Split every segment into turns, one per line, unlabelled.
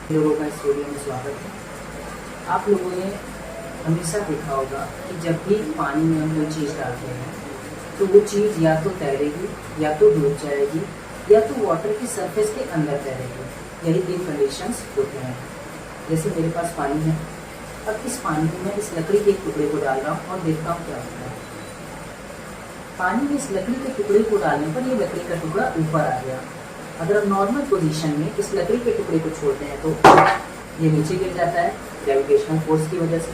लोगों का इस वीडियो में स्वागत है। आप लोगों ने हमेशा देखा होगा कि जब भी पानी में हम कोई चीज़ डालते हैं तो वो चीज़ या तो तैरेगी, या तो डूब जाएगी, या तो वाटर की सरफेस के अंदर तैरेगी। यही 3 कंडीशंस होते हैं। जैसे मेरे पास पानी है, अब इस पानी में मैं इस लकड़ी के एक टुकड़े को डाल रहा हूँ और देखता हूँ क्या होता है। पानी में इस लकड़ी के टुकड़े को डालने पर ये लकड़ी का टुकड़ा ऊपर आ गया। अगर हम नॉर्मल पोजीशन में इस लकड़ी के टुकड़े को छोड़ते हैं तो ये नीचे गिर जाता है ग्रेविटेशनल फोर्स की वजह से।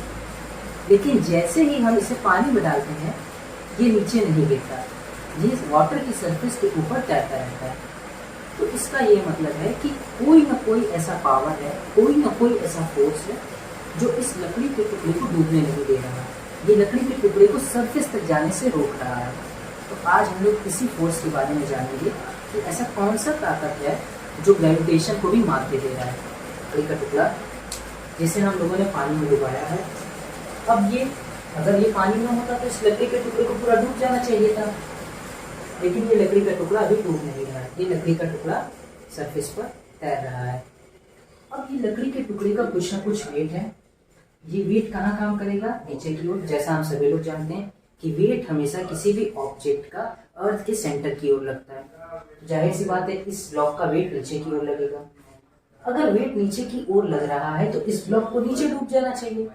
लेकिन जैसे ही हम इसे पानी में डालते हैं ये नीचे नहीं गिरता, ये वाटर की सरफेस के ऊपर तैरता रहता है। तो इसका ये मतलब है कि कोई ना कोई ऐसा पावर है, कोई ना कोई ऐसा फोर्स है जो इस लकड़ी के टुकड़े को डूबने नहीं दे रहा है, ये लकड़ी के टुकड़े को सरफेस तक जाने से रोक रहा है। तो आज हम लोग इसी फोर्स के बारे में जानेंगे कि ऐसा कौन सा ताकत है जो ग्रेविटेशन को भी मात दे दे रहा है। लकड़ी का टुकड़ा जिसे हम लोगों ने पानी में डुबाया है, अब ये अगर ये पानी में होता तो इस लकड़ी के टुकड़े को पूरा डूब जाना चाहिए था, लेकिन ये लकड़ी का टुकड़ा अभी डूब नहीं रहा है। ये लकड़ी का टुकड़ा सरफेस पर तैर रहा है। अब ये लकड़ी के टुकड़े का कुछ ना कुछ वेट है। ये वेट कहाँ काम करेगा? नीचे की ओर। जैसा हम सभी लोग जानते हैं कि वेट हमेशा किसी भी ऑब्जेक्ट का अर्थ के सेंटर की ओर लगता है। जाहिर सी बात है इस ब्लॉक का वेट नीचे की ओर लगेगा। अगर वेट नीचे की ओर लग रहा है तो इस ब्लॉक को नीचे डूब जाना चाहिए,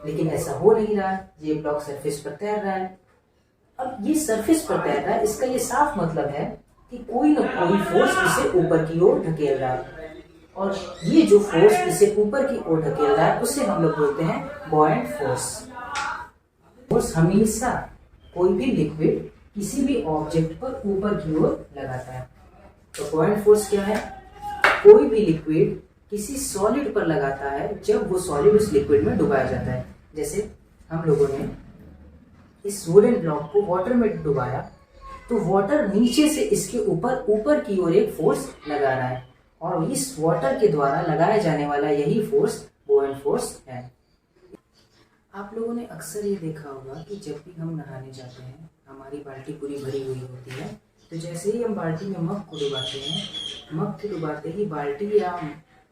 लेकिन ऐसा हो नहीं रहा है। ये ब्लॉक सरफेस पर तैर रहा है। अब ये सरफेस पर तैर रहा है, इसका ये साफ मतलब है कि कोई ना कोई फोर्स इसे ऊपर की ओर ढकेल रहा है, और ये जो फोर्स इसे ऊपर की ओर ढकेल रहा है उसे हम लोग बोलते हैं बॉयंट फोर्स। फोर्स हमेशा कोई भी लिक्विड किसी भी ऑब्जेक्ट पर ऊपर की ओर लगाता है। तो बॉयंट फोर्स क्या है? कोई भी लिक्विड किसी सॉलिड पर लगाता है जब वो सॉलिड उस लिक्विड में डुबाया जाता है। जैसे हम लोगों ने इस वुडन ब्लॉक को वाटर में डुबाया तो वाटर नीचे से इसके ऊपर की ओर एक फोर्स लगा रहा है, और इस वाटर के द्वारा लगाया जाने वाला यही फोर्स बॉयंट फोर्स है। आप लोगों ने अक्सर ये देखा होगा कि जब भी हम नहाने जाते हैं हमारी बाल्टी पूरी भरी हुई होती है, तो जैसे ही हम बाल्टी में मग को डुबाते हैं, मग को डुबाते ही बाल्टी या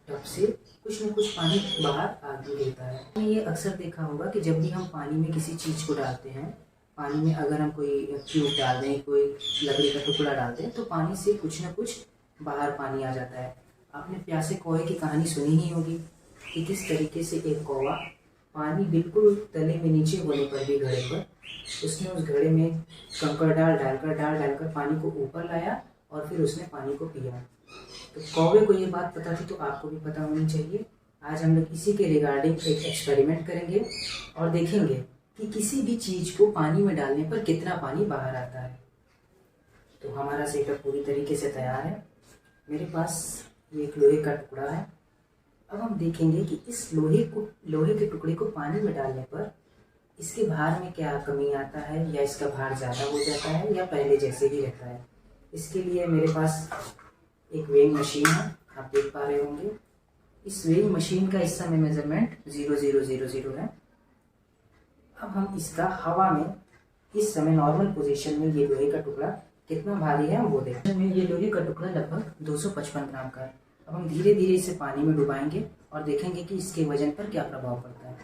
टब से कुछ न कुछ पानी बाहर आ गिरता है। ये अक्सर देखा होगा कि जब भी हम पानी में किसी चीज़ को डालते हैं, पानी में अगर हम कोई क्यूब डाल दें, कोई लकड़ी का टुकड़ा डाल दें, तो पानी से कुछ न कुछ बाहर पानी आ जाता है। आपने प्यासे कौवे की कहानी सुनी ही होगी कि किस तरीके से एक कौवा पानी बिल्कुल तले में नीचे होने पर भी घड़े पर, उसने उस घड़े में कंकड़ डालकर पानी को ऊपर लाया और फिर उसने पानी को पिया। तो कौवे को ये बात पता थी, तो आपको भी पता होनी चाहिए। आज हम लोग इसी के रिगार्डिंग एक एक्सपेरिमेंट करेंगे और देखेंगे कि किसी भी चीज़ को पानी में डालने पर कितना पानी बाहर आता है। तो हमारा सेटअप पूरी तरीके से तैयार है। मेरे पास ये एक लोहे का टुकड़ा है। अब हम देखेंगे कि इस लोहे के टुकड़े को पानी में डालने पर इसके भार में क्या कमी आता है, या इसका भार ज़्यादा हो जाता है, या पहले जैसे ही रहता है। इसके लिए मेरे पास एक वेइंग मशीन है, आप देख पा रहे होंगे। इस वेइंग मशीन का इस समय मेजरमेंट 0000 है। अब हम इसका हवा में इस समय नॉर्मल पोजीशन में ये लोहे का टुकड़ा कितना भारी है हम वो देखें। ये लोहे का टुकड़ा लगभग 255 ग्राम का है। अब हम धीरे धीरे इसे पानी में डुबाएंगे और देखेंगे कि इसके वजन पर क्या प्रभाव पड़ता है।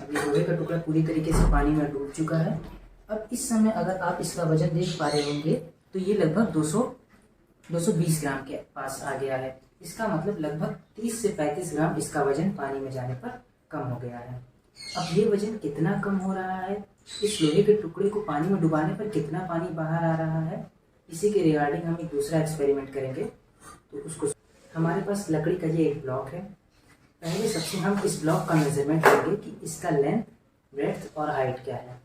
अब ये लोहे का टुकड़ा पूरी तरीके से पानी में डूब चुका है। अब इस समय अगर आप इसका वजन देख पा रहे होंगे तो ये लगभग 220 ग्राम के पास आ गया है। इसका मतलब लगभग 30 से 35 ग्राम इसका वजन पानी में जाने पर कम हो गया है। अब ये वजन कितना कम हो रहा है, इस लोहे के टुकड़े को पानी में डुबाने पर कितना पानी बाहर आ रहा है, इसी के रिगार्डिंग हम एक दूसरा एक्सपेरिमेंट करेंगे। तो उसको हमारे पास लकड़ी का ये एक ब्लॉक है। पहले सबसे हम इस ब्लॉक का मेजरमेंट करेंगे कि इसका लेंथ, ब्रेड्थ और हाइट क्या है।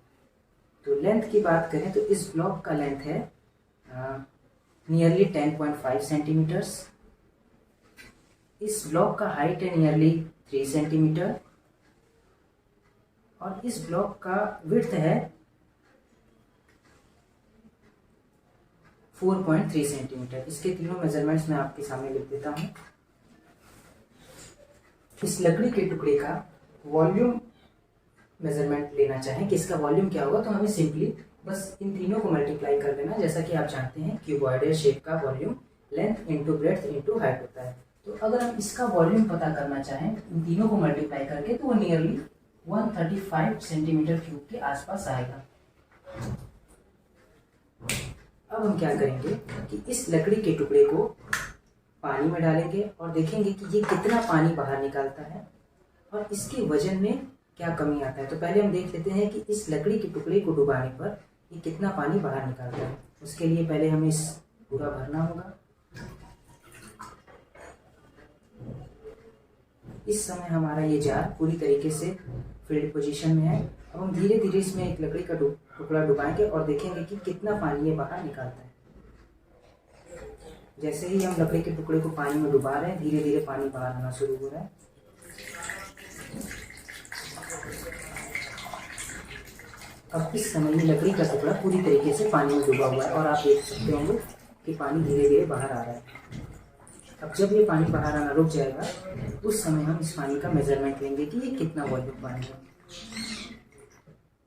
तो लेंथ की बात करें तो इस ब्लॉक का लेंथ है नियरली 10.5 सेंटीमीटर्स। इस ब्लॉक का हाइट है नियरली 3 सेंटीमीटर, और इस ब्लॉक का विड्थ है 4.3 सेंटीमीटर। इसके तीनों मेजरमेंट्स मैं आपके सामने लिख देता हूँ। इस लकड़ी के टुकड़े का वॉल्यूम मेजरमेंट लेना चाहें कि इसका वॉल्यूम क्या होगा, तो हमें सिंपली बस इन तीनों को मल्टीप्लाई कर देना। जैसा कि आप जानते हैं क्यूबॉइडल शेप का volume length into breadth into height होता है। तो अगर हम इसका वॉल्यूम पता करना चाहें इन तीनों को मल्टीप्लाई करके तो वो नियरली 135 सेंटीमीटर क्यूब के आसपास आएगा। अब हम क्या करेंगे कि इस लकड़ी के टुकड़े को पानी में डालेंगे और देखेंगे कि ये कितना पानी बाहर निकालता है और इसके वजन में क्या कमी आता है। तो पहले हम देख लेते हैं कि इस लकड़ी के टुकड़े को डुबाने पर ये कितना पानी बाहर निकालता है। उसके लिए पहले हमें इस पूरा भरना होगा। इस समय हमारा ये जार पूरी तरीके से फिल्ड पोजीशन में है। अब हम धीरे धीरे इसमें एक लकड़ी का टुकड़ा डुबाएंगे और देखेंगे कि कितना पानी ये बाहर निकालता है। जैसे ही हम लकड़ी के टुकड़े को पानी में डुबा रहे हैं धीरे धीरे पानी बाहर आना शुरू हो रहा है। अब इस समय ये लकड़ी का टुकड़ा पूरी तरीके से पानी में डूबा हुआ है और आप देख सकते होंगे कि पानी धीरे धीरे बाहर आ रहा है। अब जब ये पानी बाहर आना रुक जाएगा उस समय हम इस पानी का मेजरमेंट लेंगे कि ये कितना वॉल्यूम पानी है।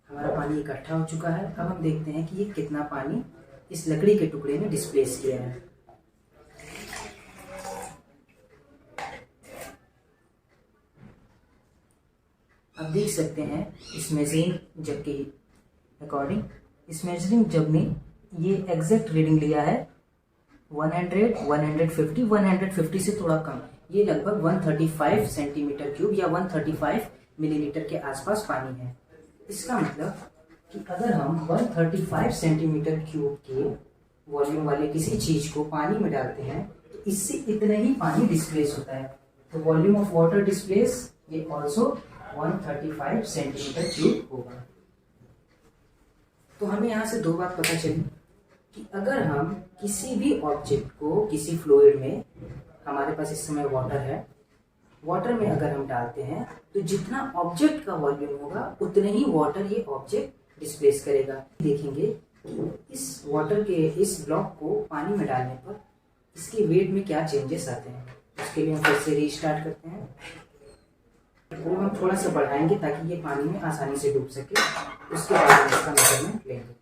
हमारा पानी इकट्ठा हो चुका है। अब हम देखते हैं कि ये कितना पानी इस लकड़ी के टुकड़े ने डिस्प्लेस किया है। अब देख सकते हैं इस मेजरिंग जग के अकॉर्डिंग इस मेजरिंग जग ने ये एग्जैक्ट रीडिंग लिया है 100, 150, 150 से थोड़ा कम। ये लगभग 135 सेंटीमीटर क्यूब या 135 मिलीलीटर के आसपास पानी है। इसका मतलब कि अगर हम 135 सेंटीमीटर क्यूब के वॉल्यूम वाले किसी चीज को पानी में डालते हैं तो इससे इतना ही पानी डिस्प्लेस होता है। तो वॉल्यूम ऑफ वाटर डिस्प्लेस ये ऑल्सो 135 सेंटीमीटर क्यूब होगा। तो हमें यहाँ से दो बात पता चली कि अगर हम किसी भी ऑब्जेक्ट को किसी फ्लूइड में, हमारे पास इस समय वाटर है, वाटर में अगर हम डालते हैं तो जितना ऑब्जेक्ट का वॉल्यूम होगा उतने ही वाटर ये ऑब्जेक्ट डिस्प्लेस करेगा। देखेंगे कि इस वाटर के इस ब्लॉक को पानी में डालने पर इसके वेट में क्या चेंजेस आते हैं। उसके लिए हम फिर से रीस्टार्ट करते हैं। वो हम थोड़ा सा बढ़ाएंगे ताकि ये पानी में आसानी से डूब सके। उसके बाद हम इसका मेजरमेंट लेंगे।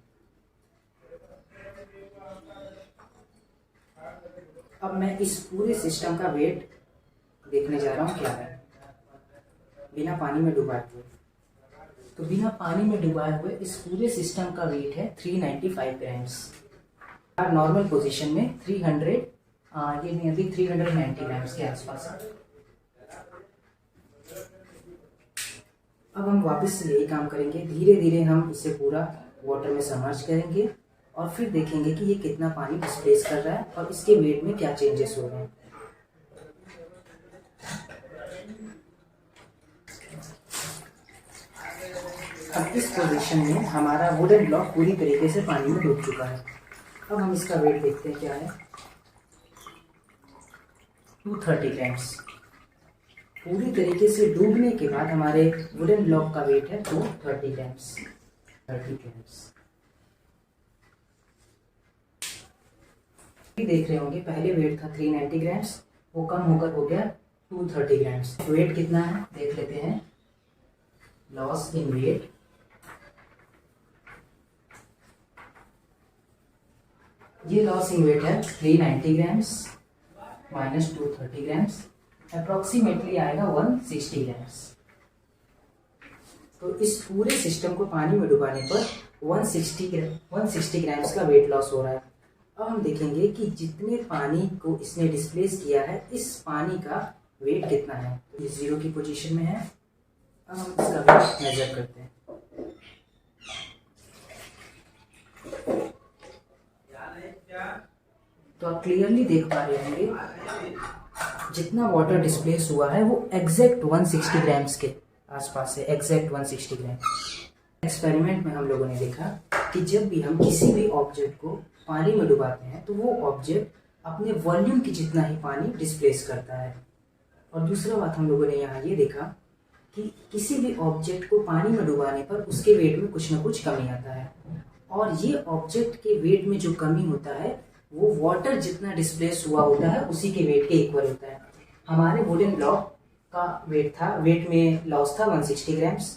अब मैं इस पूरे सिस्टम का वेट देखने जा रहा हूँ क्या है बिना पानी में डुबाए हुए। तो बिना पानी में डुबाए हुए इस पूरे सिस्टम का वेट है 395 ग्राम्स। नॉर्मल पोजीशन में 300 ये नियरली 390 ग्राम्स के आसपास है। अब हम वापस से यही काम करेंगे। धीरे धीरे हम इसे पूरा वाटर में सबमर्ज करेंगे और फिर देखेंगे कि ये कितना पानी डिस्प्लेस कर रहा है और इसके वेट में क्या चेंजेस हो रहे हैं। अब इस पोजीशन में हमारा वुडन ब्लॉक पूरी तरीके से पानी में डूब चुका है। अब हम इसका वेट देखते हैं क्या है। 230 ग्राम्स। पूरी तरीके से डूबने के बाद हमारे वुडन ब्लॉक का वेट है 230 ग्राम्स। 30 ग्राम्स देख रहे होंगे, पहले वेट था 390 ग्राम्स, वो कम होकर हो गया 230 ग्राम्स। वेट कितना है देख लेते हैं। लॉस इन वेट, ये लॉस इन वेट है 390 ग्राम्स माइनस 230 ग्राम्स, अप्रोक्सीमेटली आएगा 160 ग्राम्स। तो इस पूरे सिस्टम को पानी में डुबाने पर 160 ग्राम्स का वेट लॉस हो रहा है। अब हम देखेंगे कि जितने पानी को इसने डिस्प्लेस किया है इस पानी का वेट कितना है। ये 0 की पोजीशन में है। अब हम इसका वेट मेजर करते हैं। तो आप क्लियरली देख पा रहे होंगे जितना वाटर डिस्प्लेस हुआ है वो एग्जैक्ट 160 ग्राम्स के आसपास है। एग्जैक्ट 160 ग्राम। एक्सपेरिमेंट में हम लोगों ने देखा कि जब भी हम किसी भी ऑब्जेक्ट को पानी में डुबाते हैं तो वो ऑब्जेक्ट अपने वॉल्यूम की जितना ही पानी डिस्प्लेस करता है। और दूसरा बात हम लोगों ने यहाँ ये देखा कि किसी भी ऑब्जेक्ट को पानी में डुबाने पर उसके वेट में कुछ ना कुछ कमी आता है और ये ऑब्जेक्ट के वेट में जो कमी होता है वो वाटर जितना डिस्प्लेस हुआ होता है उसी के वेट के इक्वल होता है। हमारे वुडन ब्लॉक का वेट में लॉस था 160 ग्राम्स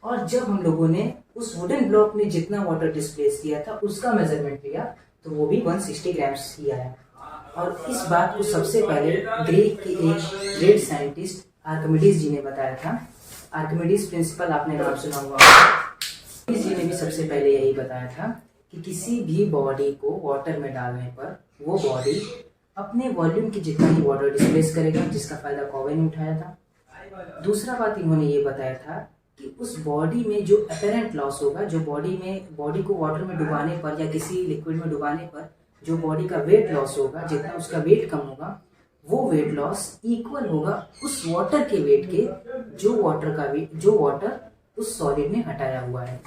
और जब हम लोगों ने उस वुडन ब्लॉक में जितना वाटर डिस्प्लेस किया था उसका मेजरमेंट लिया तो वो भी 160 ग्राम्स ही आया। और इस बात को सबसे पहले ग्रीक के एक ग्रेट साइंटिस्ट आर्किमिडीज जी ने बताया था। आर्किमिडीज प्रिंसिपल आपने नाम सुना होगा। आर्किमिडीज जी ने भी सबसे पहले यही बताया था कि किसी भी बॉडी को वाटर में डालने पर वो बॉडी अपने वॉल्यूम की जितना ही वाटर डिस्प्लेस करेगा, जिसका फायदा कॉवे ने उठाया था। दूसरा बात इन्होंने ये बताया था कि उस बॉडी में जो अपेरेंट लॉस होगा, जो बॉडी को वाटर में डुबाने पर या किसी लिक्विड में डुबाने पर जो बॉडी का वेट लॉस होगा, जितना उसका वेट कम होगा, वो वेट लॉस इक्वल होगा उस वाटर के वेट के जो वाटर उस सॉलिड ने हटाया हुआ है।